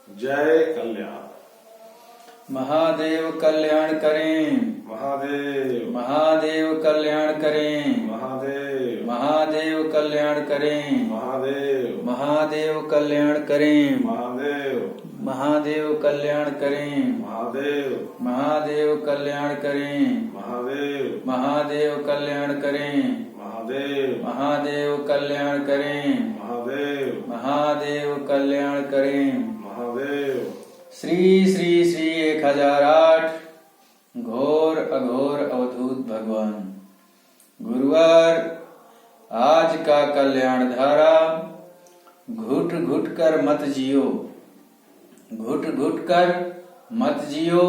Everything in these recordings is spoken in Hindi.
जय कल्याण। महादेव कल्याण करें। महादेव महादेव कल्याण करें। महादेव महादेव कल्याण करें। महादेव महादेव कल्याण करें। महादेव महादेव कल्याण करें। महादेव महादेव कल्याण करें। महादेव महादेव कल्याण करें। महादेव महादेव कल्याण करें। महादेव महादेव कल्याण करें। महादेव। श्री श्री श्री 1008 घोर अघोर अवधूत भगवान गुरुवर, आज का कल्याण धारा घुट घुट कर मत जियो, घुट घुट कर मत जियो,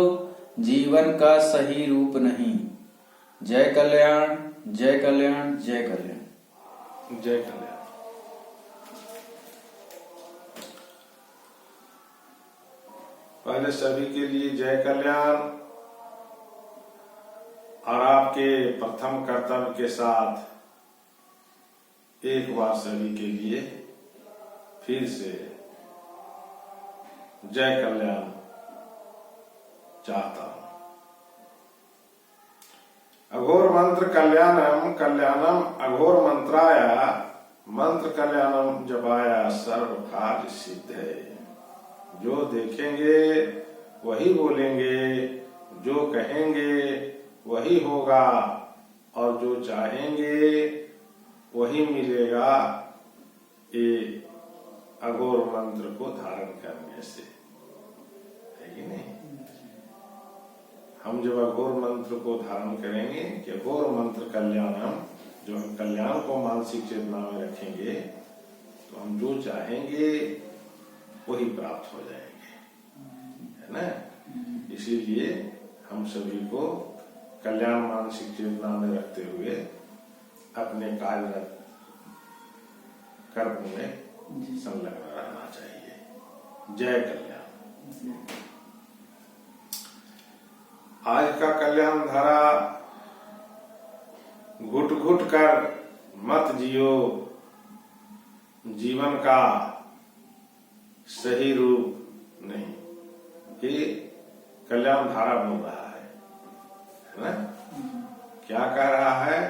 जीवन का सही रूप नहीं। जय कल्याण जय कल्याण जय कल्याण जय कल्याण। पहले सभी के लिए जय कल्याण और आपके प्रथम कर्तव्य के साथ एक बार सभी के लिए फिर से जय कल्याण चाहता हूं। अघोर मंत्र कल्याणम कल्याणम अघोर मंत्राय मंत्र कल्याणम जपाया सर्व कार्य सिद्ध है। जो देखेंगे वही बोलेंगे, जो कहेंगे वही होगा और जो चाहेंगे वही मिलेगा। ये अघोर मंत्र को धारण करने से है कि नहीं? हम जब अघोर मंत्र को धारण करेंगे कि अघोर मंत्र कल्याणम, जो हम कल्याण को मानसिक चेतना में रखेंगे तो हम जो चाहेंगे वही प्राप्त हो जाएंगे, है ना? इसीलिए हम सभी को कल्याण मानसिक चेतना में रखते हुए अपने कार्य कर्म में संलग्न रहना चाहिए। जय कल्याण। आज का कल्याण धारा घुट घुट कर मत जियो, जीवन का सही रूप नहीं। ये कल्याण धारा बोल रहा है ना? क्या कह रहा है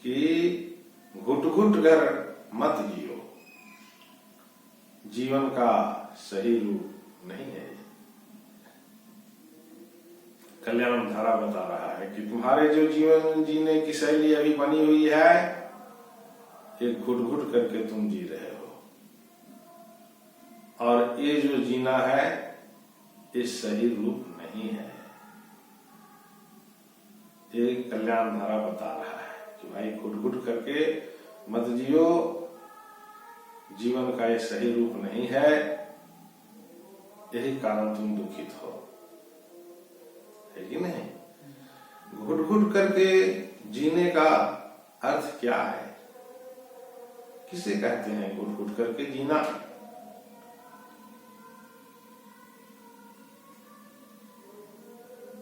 कि घुट घुट कर मत जियो, जीवन का सही रूप नहीं है। कल्याण धारा बता रहा है कि तुम्हारे जो जीवन जीने की शैली अभी बनी हुई है, एक घुट घुट करके तुम जी रहे हो, और ये जो जीना है ये सही रूप नहीं है। ये कल्याण धारा बता रहा है कि भाई घुट घुट करके मत जियो, जीवन का ये सही रूप नहीं है, यही कारण तुम दुखित हो, है कि नहीं? घुट घुट करके जीने का अर्थ क्या है? किसे कहते हैं घुट घुट करके जीना?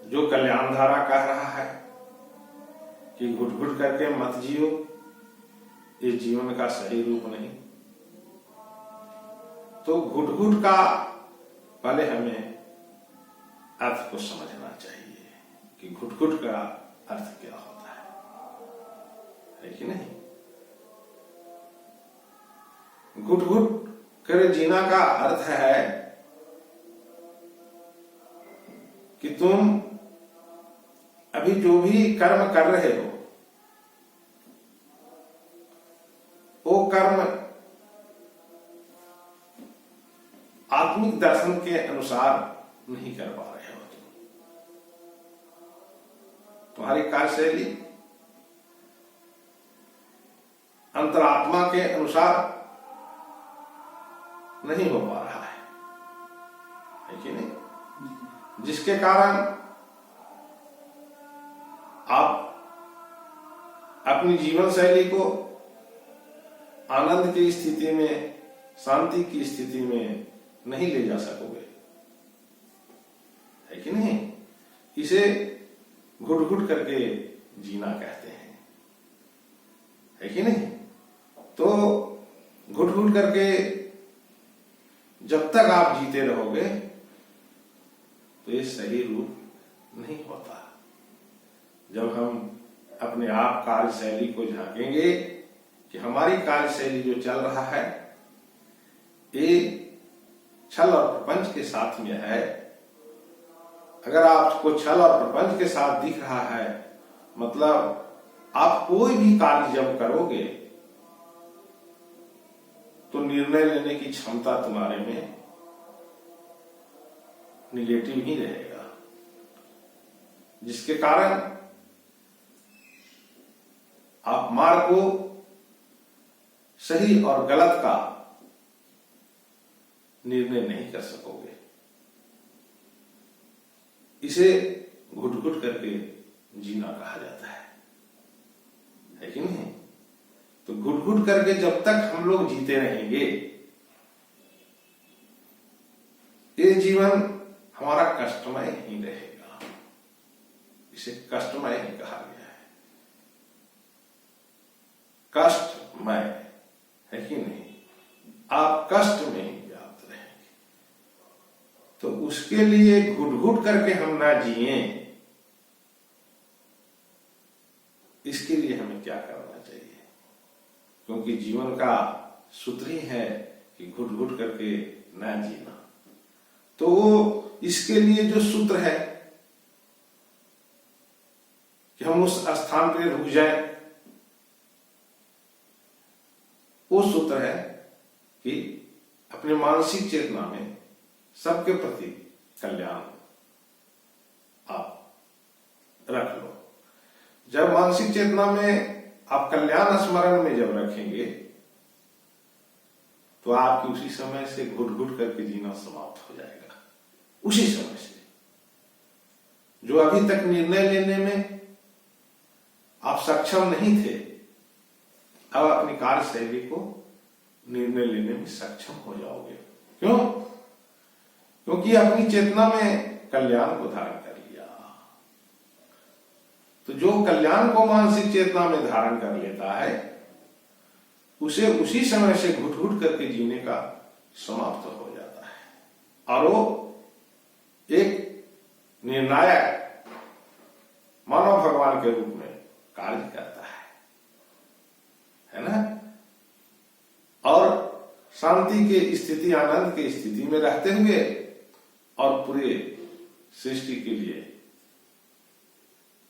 जो कल्याण धारा कह रहा है कि घुट घुट करके मत जियो, ये जीवन का सही रूप नहीं, तो घुट घुट का पहले हमें अर्थ को समझना चाहिए कि घुट घुट का अर्थ क्या होता है कि नहीं? घुट घुट कर जीना का अर्थ है कि तुम अभी जो भी कर्म कर रहे हो वो कर्म आत्मिक दर्शन के अनुसार नहीं कर पा रहे हो। तुम्हारी कार्यशैली अंतरात्मा के अनुसार नहीं हो पा रहा है कि नहीं? जिसके कारण आप अपनी जीवन शैली को आनंद की स्थिति में, शांति की स्थिति में नहीं ले जा सकोगे, है कि नहीं? इसे घुट घुट करके जीना कहते हैं, है कि नहीं? तो घुट घुट करके जब तक आप जीते रहोगे तो ये सही रूप नहीं होता। जब हम अपने आप कार्यशैली को झांकेंगे कि हमारी कार्यशैली जो चल रहा है ये छल और प्रपंच के साथ में है, अगर आपको छल और प्रपंच के साथ दिख रहा है, मतलब आप कोई भी कार्य जब करोगे तो निर्णय लेने की क्षमता तुम्हारे में निगेटिव ही रहेगा, जिसके कारण आप मार्ग को सही और गलत का निर्णय नहीं कर सकोगे। इसे घुट घुट करके जीना कहा जाता है कि नहीं? तो घुट घुट करके जब तक हम लोग जीते रहेंगे ये जीवन हमारा कष्टमय ही रहेगा। इसे कष्टमय ही कहा गया है, कष्टमय, है कि नहीं? आप कष्ट में ही व्याप्त रहेंगे। तो उसके लिए घुट घुट करके हम ना जिए, इसके लिए हमें क्या करना चाहिए? क्योंकि जीवन का सूत्र ही है कि घुट घुट करके ना जीना। तो इसके लिए जो सूत्र है कि हम उस स्थान पर रुक जाएं, वो सूत्र है कि अपने मानसिक चेतना में सबके प्रति कल्याण आप रख लो। जब मानसिक चेतना में आप कल्याण स्मरण में जब रखेंगे तो आपकी उसी समय से घुट घुट करके जीना समाप्त हो जाएगा। उसी समय से जो अभी तक निर्णय लेने में आप सक्षम नहीं थे, अब अपनी कार्यशैली को निर्णय लेने में सक्षम हो जाओगे। क्यों? क्योंकि अपनी चेतना में कल्याण को धारण कर लिया। तो जो कल्याण को मानसिक चेतना में धारण कर लेता है उसे उसी समय से घुट घुट करके जीने का समाप्त हो जाता है और वो एक निर्णायक मानव भगवान के रूप में कार्य करता है ना? और शांति के स्थिति, आनंद की स्थिति में रहते हुए और पूरे सृष्टि के लिए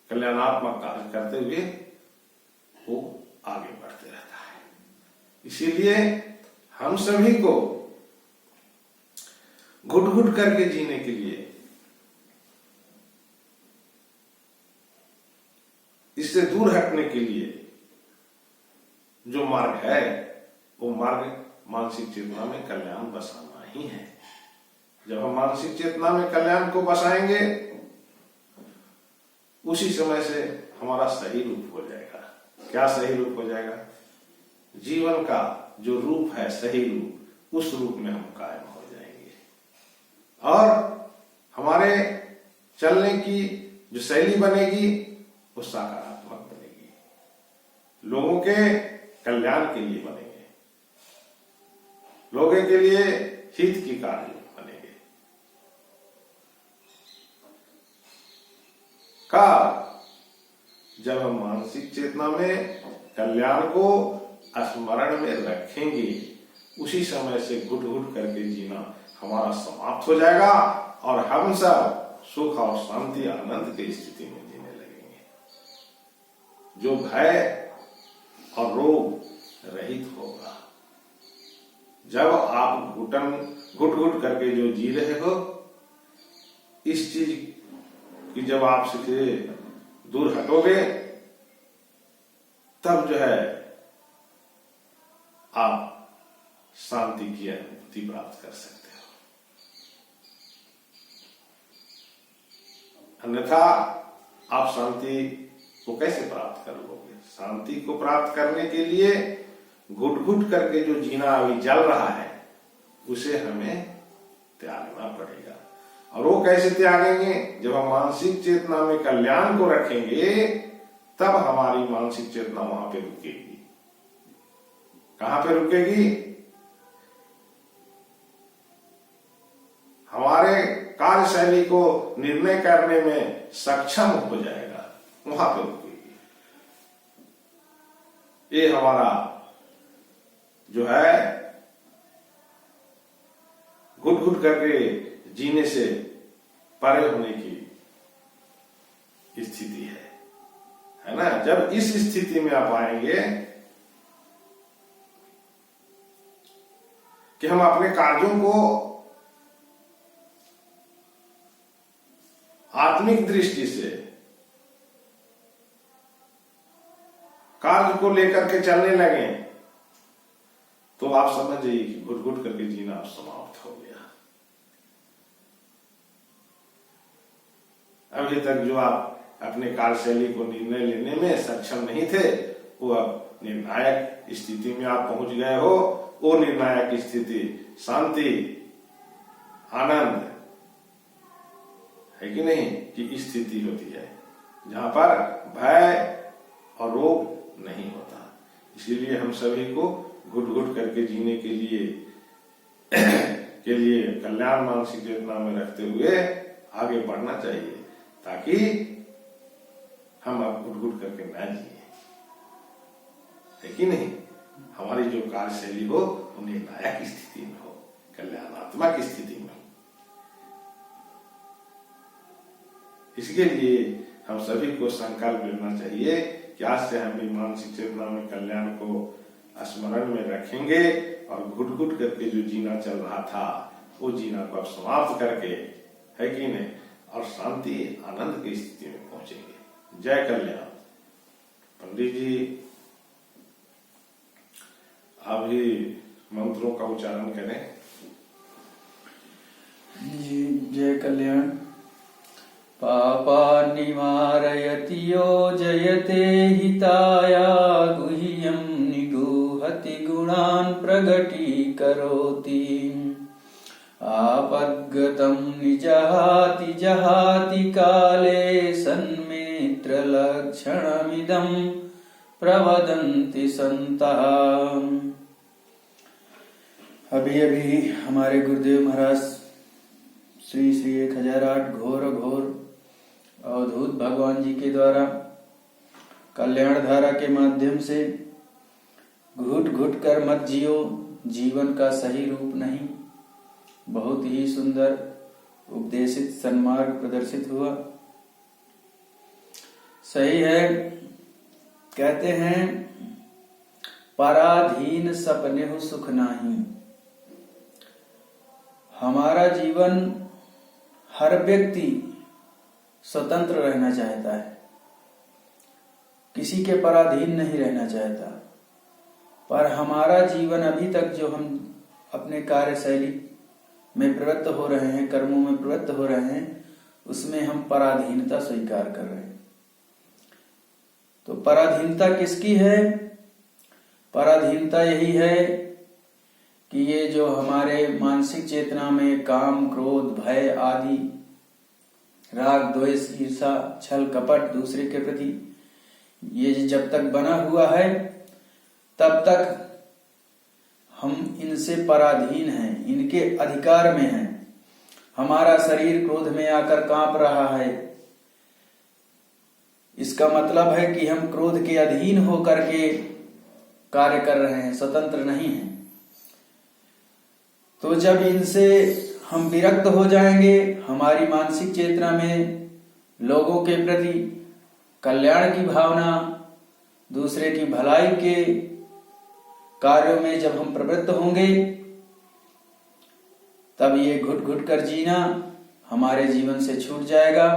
कल्याणात्मक कार्य करते हुए वो आगे बढ़ते रहता है। इसीलिए हम सभी को घुट घुट करके जीने के लिए, इससे दूर हटने के लिए जो मार्ग है वो मार्ग मानसिक चेतना में कल्याण बसाना ही है। जब हम मानसिक चेतना में कल्याण को बसाएंगे उसी समय से हमारा सही रूप हो जाएगा। क्या सही रूप हो जाएगा? जीवन का जो रूप है, सही रूप, उस रूप में हम कायम हो जाएंगे और हमारे चलने की जो शैली बनेगी वो सकारात्मक बनेगी, लोगों के कल्याण के लिए बनेंगे, लोगों के लिए हित की कार्य बनेंगे। का जब हम मानसिक चेतना में कल्याण को स्मरण में रखेंगे उसी समय से घुट घुट करके जीना हमारा समाप्त हो जाएगा और हम सब सुख और शांति, आनंद की स्थिति में जीने लगेंगे। जो भय और रोग रहित होगा। जब आप घुट घुट करके जो जी रहे हो, इस चीज की जब आप से दूर हटोगे तब जो है आप शांति की अनुभूति प्राप्त कर सकते हो। अन्यथा आप शांति को कैसे प्राप्त कर लोगे? शांति को प्राप्त करने के लिए घुट घुट करके जो जीना अभी चल रहा है उसे हमें त्यागना पड़ेगा। और वो कैसे त्यागेंगे? जब हम मानसिक चेतना में कल्याण को रखेंगे तब हमारी मानसिक चेतना वहां पे रुकेगी। कहां पे रुकेगी? हमारे कार्यशैली को निर्णय करने में सक्षम हो जाएगा, वहां पे रुकेगी। ये हमारा जो है घुट घुट करके जीने से परे होने की स्थिति है ना। जब इस स्थिति में आप आएंगे कि हम अपने कार्यों को आत्मिक दृष्टि से कार्य को लेकर के चलने लगे, तो आप समझ जाइए कि घुट घुट करके जीना अब समाप्त हो गया। अभी तक जो आप अपने कार्यशैली को निर्णय लेने में सक्षम नहीं थे, वो अब निर्णायक स्थिति में आप पहुंच गए हो। वो निर्णायक स्थिति शांति, आनंद है कि नहीं की स्थिति होती है, जहां पर भय और रोग नहीं होता। इसीलिए हम सभी को घुट घुट करके जीने के लिए कल्याण मानसिक चेतना में रखते हुए आगे बढ़ना चाहिए, ताकि हम अब घुट घुट करके ना जिए, है कि नहीं। हमारी जो कार्यशैली हो वो निर्णायक स्थिति में हो, कल्याणात्मक स्थिति में हो। इसके लिए हम सभी को संकल्प लेना चाहिए कि आज से हम भी मानसिक चेतना में कल्याण को स्मरण में रखेंगे और घुट घुट करके जो जीना चल रहा था वो जीना को अब समाप्त करके, है कि नहीं, और शांति आनंद की स्थिति में पहुंचेंगे। जय कल्याण। पंडित जी अभी मंत्रों का उच्चारण करें। जी, जय कल्याण। पापा निवारयति यो जयते हिताया, गुह्यं निगूहति गुणान् प्रगटीकरोति। आपद्गतं निजहाति जहाति काले, सन्मित्र लक्षणमिदं प्रवदन्ति संतः। अभी अभी हमारे गुरुदेव महाराज श्री श्री 1008 घोर अवधूत भगवान जी के द्वारा कल्याण धारा के माध्यम से घुट घुट कर मत जियो, जीवन का सही रूप नहीं, बहुत ही सुंदर उपदेशित सन्मार्ग प्रदर्शित हुआ। सही है, कहते हैं पराधीन सपने सुख नाही। हमारा जीवन हर व्यक्ति स्वतंत्र रहना चाहता है, किसी के पराधीन नहीं रहना चाहता। पर हमारा जीवन अभी तक जो हम अपने कार्यशैली में प्रवृत्त हो रहे हैं, कर्मों में प्रवृत्त हो रहे हैं, उसमें हम पराधीनता स्वीकार कर रहे हैं। तो पराधीनता किसकी है? पराधीनता यही है कि ये जो हमारे मानसिक चेतना में काम, क्रोध, भय आदि, राग, द्वेष, ईर्षा, छल, कपट दूसरे के प्रति, ये जब तक बना हुआ है तब तक हम इनसे पराधीन हैं, इनके अधिकार में हैं। हमारा शरीर क्रोध में आकर कांप रहा है, इसका मतलब है कि हम क्रोध के अधीन होकर के कार्य कर रहे हैं, स्वतंत्र नहीं हैं। तो जब इनसे हम विरक्त हो जाएंगे, हमारी मानसिक चेतना में लोगों के प्रति कल्याण की भावना, दूसरे की भलाई के कार्यों में जब हम प्रवृत्त होंगे, तब ये घुट घुट कर जीना हमारे जीवन से छूट जाएगा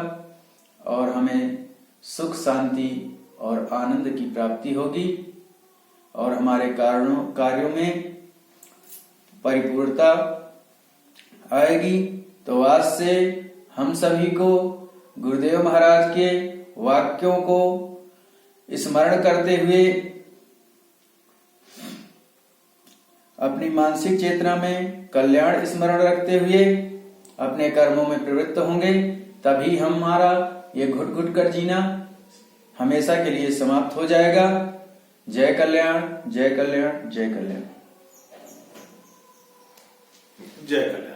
और हमें सुख, शांति और आनंद की प्राप्ति होगी और हमारे कार्यों में परिपूर्णता आएगी। तो आज से हम सभी को गुरुदेव महाराज के वाक्यों को स्मरण करते हुए अपनी मानसिक चेतना में कल्याण स्मरण रखते हुए अपने कर्मों में प्रवृत्त होंगे, तभी हमारा ये घुट घुट कर जीना हमेशा के लिए समाप्त हो जाएगा। जय कल्याण, जय कल्याण, जय कल्याण, जय कल्याण।